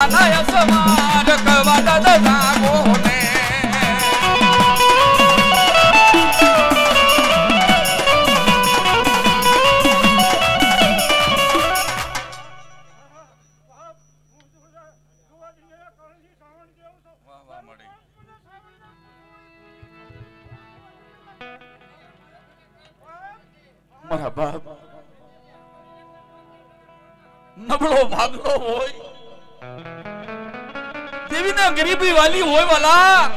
આનાય સમાર કવા દાદા ગોને મારા બાપ નબળો ભાગલો હોય દેવીને ગરીબી વાલી હોય વાલા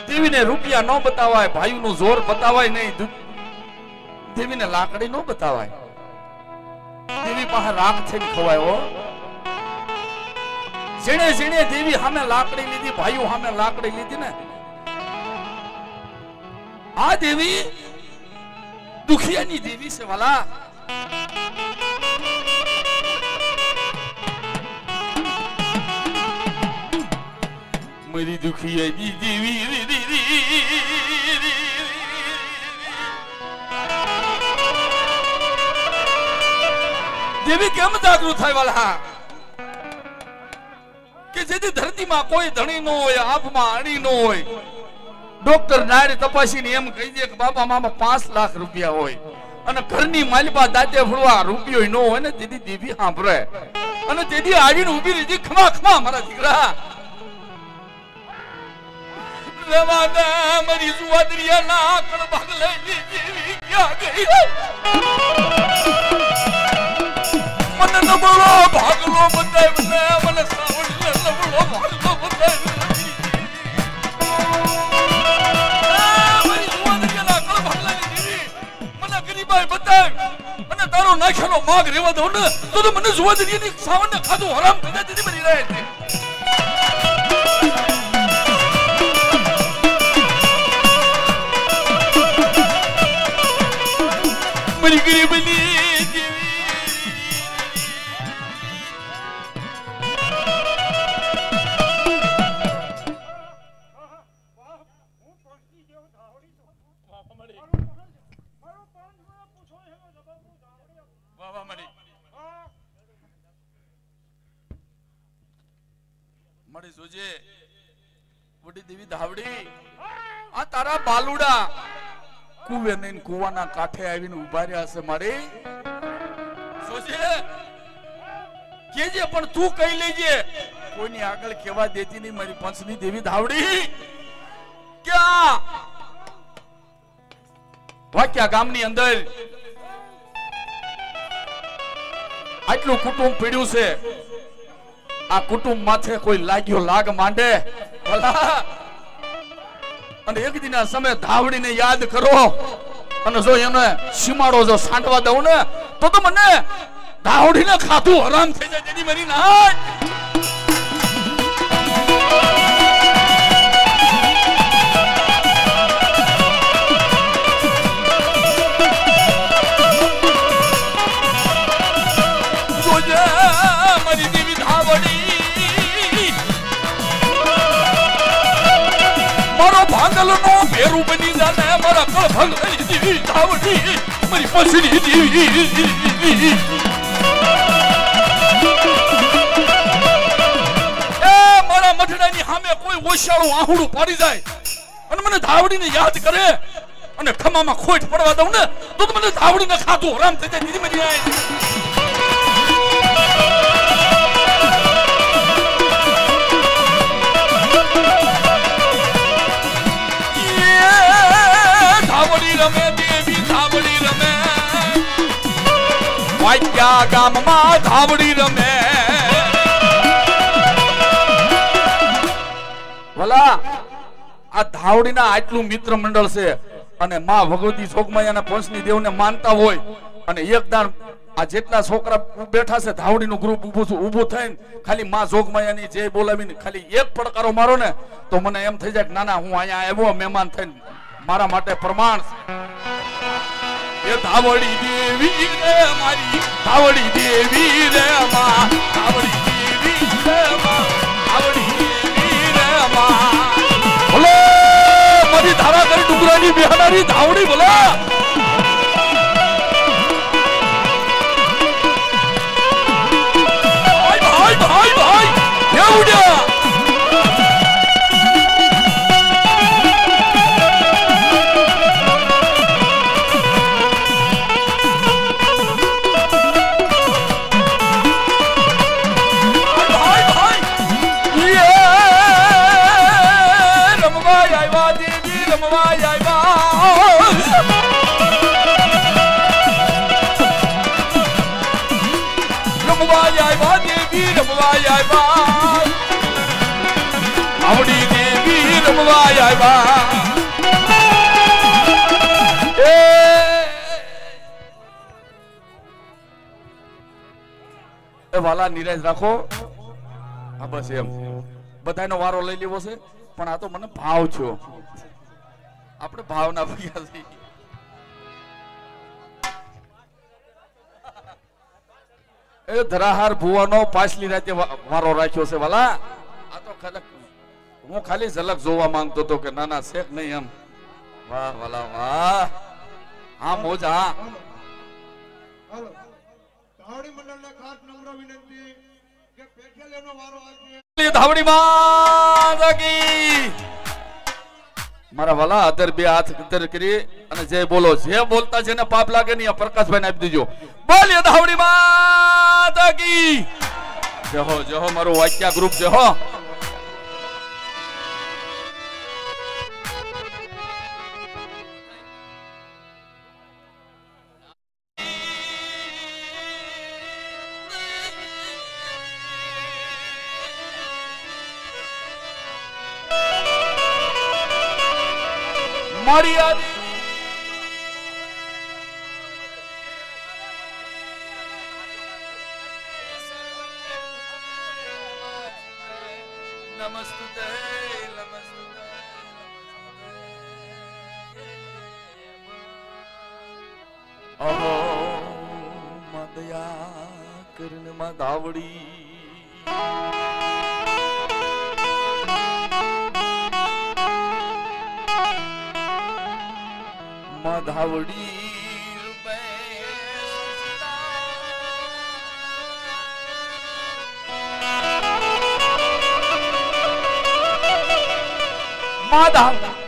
દેવીને રૂપિયા ન બતાવાય ભાઈનું જોર બતાવાય નહીં દેવીને લાકડી ન બતાવાય દેવી પાસે રાખ થઈને ખવાય હો જેણે જેણે દેવી સામે લાકડી લીધી ભાઈઓ સામે લાકડી લીધી ને આ દેવી દુખિયાની દેવી છે વાલા મારી દુખિયાની દેવી દેવી કેમ જાગૃત થાય વાલા કે જેથી ધરતીમાં કોઈ ધણી ન હોય આંખમાં અણી ન હોય ડોક્ટર નારી તપાસીને એમ કહી દે કે બાપા મામા 5 લાખ રૂપિયા હોય અને ઘરની માલિપા દાંતે ફળવા રૂપિયો ન હોય ને તેથી દેવી સાંભળે અને તેથી આવીને ઊભી રહી ખમા ખમા મારા દીકરા રેવાના મારી સુવાદરિયા ના કણ ભાગ લઈ દેવી ક્યાં ગઈ મને નબળો ભાગલો બતાવ્યો મને સાવડી નબળો ભાગલો બતાવ્યો અને તારો નાખ્યાનો માગ રેવા દો ને તો મને સુવાદરીની સાવણને ખાધું હરામ થઈ જાય દીદી મરી રહે છે મરી ગરીબની મળી જોજે વડી દેવી ધાવડી આ તારા બાલુડા કુવે નહીં કુવાના કાંઠે આવીને ઉભા રહ્યા છે મારી જોજે કેજે પણ તું કહી લેજે કોઈની આગળ કેવા દેતી નહીં મારી પંચની દેવી ધાવડી ક્યાં વાક્યા ગામની અંદર આટલું કુટુંબ પીડ્યું છે આ કુટુંબ માથે કોઈ લાગ્યો લાગ માંડે અને એક દિના સમય ધાવડીને યાદ કરો અને જો એને સીમાડો જો સાંડવા દઉં ને તો મને ધાવડીને ખાધું હરામ થઈ જાય જેની મરી ના ભાંગલનો ભેરું બની જાને મારા કળ ભાંગલી દેવી ધાવડી મારી પછડી દેવી એ મારા મઠડાની સામે કોઈ ઓશિયાળું આહુડું પાડી જાય અને મને ધાવડીને યાદ કરે અને ખમામાં ખોટ પડવા દઉં ને તો મને ધાવડીને ખાધું હરામ થઈ જાય દીદી મરી જાય રમે દેવી ધાવડી રમે વાક્યા ગામમાં ધાવડી રમે ભલા આ ધાવડીના આટલું મિત્ર મંડળ છે અને માં ભગવતી જોગમાયાના પંચની દેવને માનતા હોય અને એકદાન આ જેટલા છોકરા બેઠા છે ધાવડીનું ગ્રુપ ઊભું થઈને ખાલી માં જોગમાયાની જય બોલાવીને ખાલી એક પડકારો મારો ને તો મને એમ થઈ જાય કે નાના હું અહીંયા આવ્યો મહેમાન થઈને મારા માટે પ્રમાણ એ ધાવડી દેવી રે મારી ધાવડી દેવી રે માં ધાવડી દેવી રે માં ધાવડી દેવી રે માં બોલો મારી ધારા કરી ડુંગરાની બિહારી ધાવડી બોલો ભાઈ ભાઈ ભાઈ ભાઈ રમવા આવ્યા દેવી રમવા આવ્યા આવડી દેવી રમવા આવ્યા એ વાલા નિરાશ રાખો હા બસ એમ બધાનો વારો લઈ લેવો છે પણ આ તો મને ભાવ છો આપણે ભાવના ભગ્યા છે એ ધરાહાર ભુવાનો પાછલી રાતે વારો રાખ્યો છે વાલા આ તો હું ખાલી ઝલક જોવા માંગતો હતો કે નાના શેખ નહીં એમ વાહ વાલા વાહ હા મોજ હા ધાવડી મંડળને ખાસ નમ્ર વિનંતી કે પેઠેલેનો વારો આજે ધાવડી માતા કી મારા વાલા અધર બે હાથ અધર કરી અને જય બોલો જે બોલતા છે ને પાપ લાગે નહીં પ્રકાશભાઈ ને આપી દેજો બોલીએ ધાવડી માતા કી જય હો મારું વાક્યા ગ્રુપ જય હો મારી નમસ્તે અહો મદયા કરને મદાવડી મધાવડી માધાવડી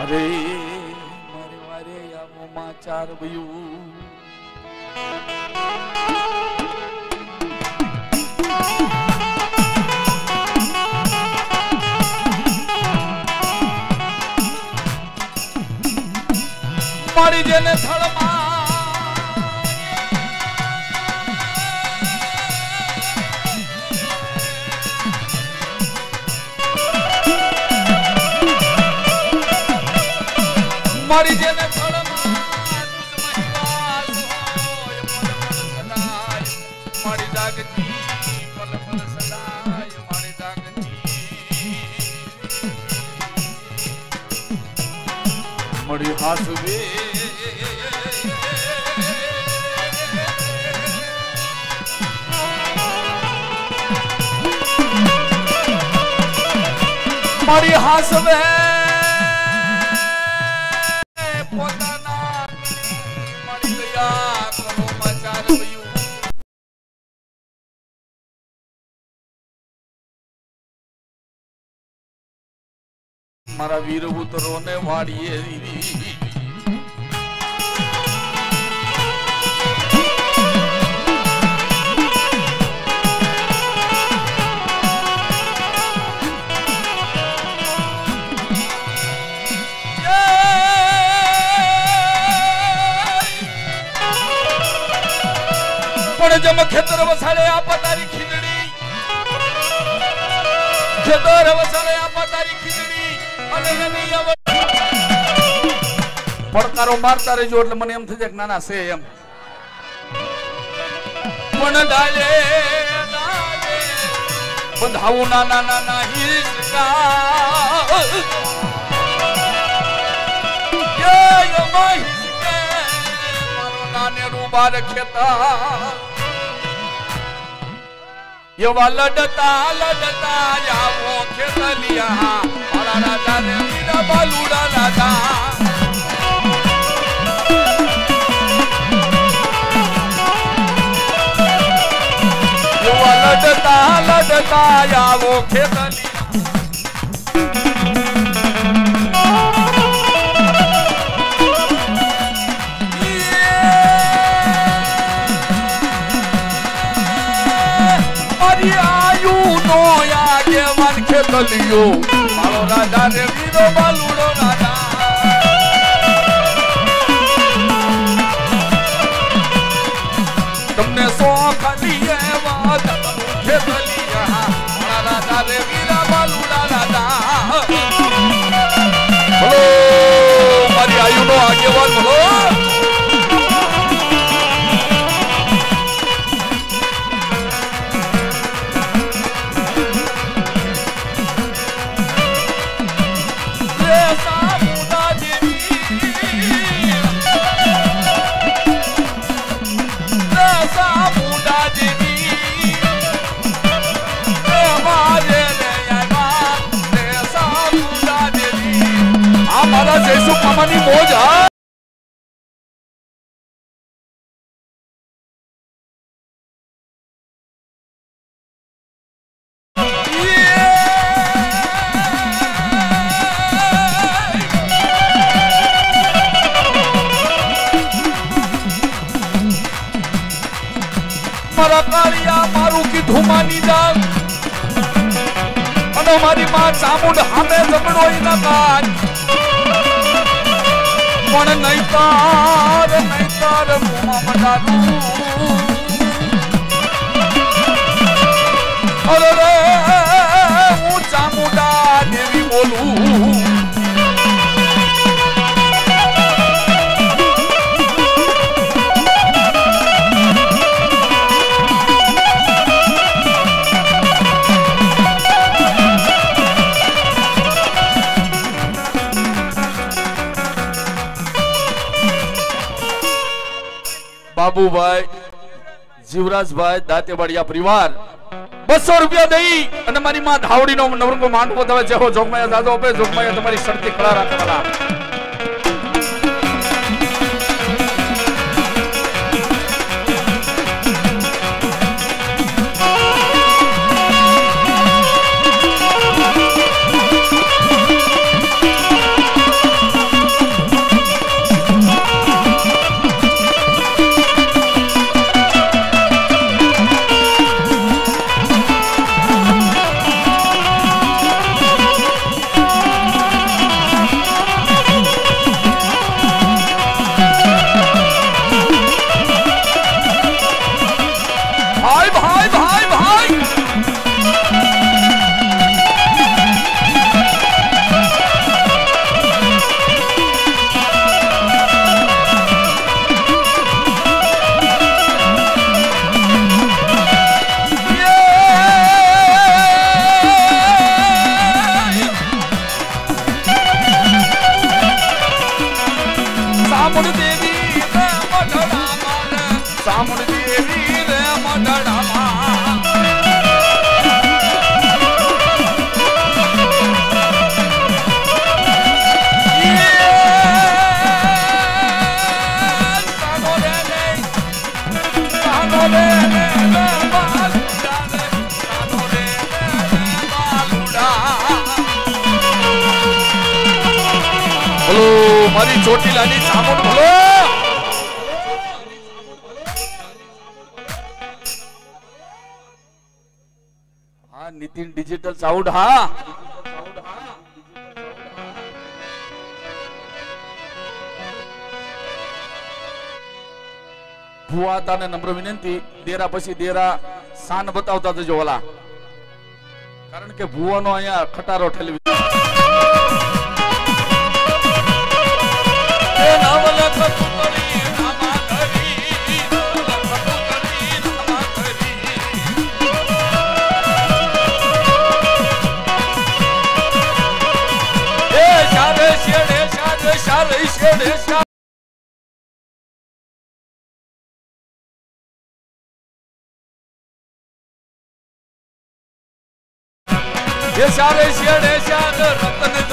અરે મારે મારે આમોમાં ચાર ભયું મારી જેને થળમાં મારી જેને મારી જાગતી પલ પલ સદાય મારી જાગતી મળી હાસવે મારી હાસવે મારા વીર ઉતરો ને વાડીએ પણ જમ ખેતર વસાડે આપા તારી ખીજડી ખેતર વસાડે આપા તારી ખીજડી પડકારો મારતા રહેજો એટલે મને એમ થઈ જાય કે નાના છે એમ પણ ડાલે બંધાવું નાના નાના હિસકા મારો નાને રૂબાર ખેતા એવા લડતા લડતા આવો ખેતલિયા મારા રાજા ને મીરા બાલુડા રાજા એવા લડતા લડતા આવો ખેતલિયા ખેતલિયો મારો રાજા રે વીરો બાલુડો રાજા તમને શોખ લીએ વાત ખેતલિયા મારા રાજા રે વીરા બાલુડા રાજા બોલો મારી આયુનો આગેવાન બોલો જયસુ મામાની મોજ હા મારા કાળિયા મારું કીધું માની જા અને મારી માં ચામુંડ હામે જમણો ઈના કાન પણ નહીતર મોમાં મટાડું અરે રે હું ચામુંડા દેવી બોલું બાબુભાઈ જીવરાજભાઈ દાંતેવાડિયા પરિવાર 200 રૂપિયા દઈ અને મારી માં ધાવડીનો નવરંગો માંડવો તમે જેહો જોગમાયા દાદો આપે જોગમાયા તમારી શરતી ખડા રાખવાના મારી ચોટીલાની ચામુંડ ભલો હા નીતિન ડિજિટલ સાઉન્ડ હા ભુવા તાને નમ્ર વિનંતી દેરા પછી દેરા શાન બતાવતા જજો ઓલા કારણ કે ભુવાનો અહીંયા ખટારો ઠેલવી સારે શેડે શાદ રતન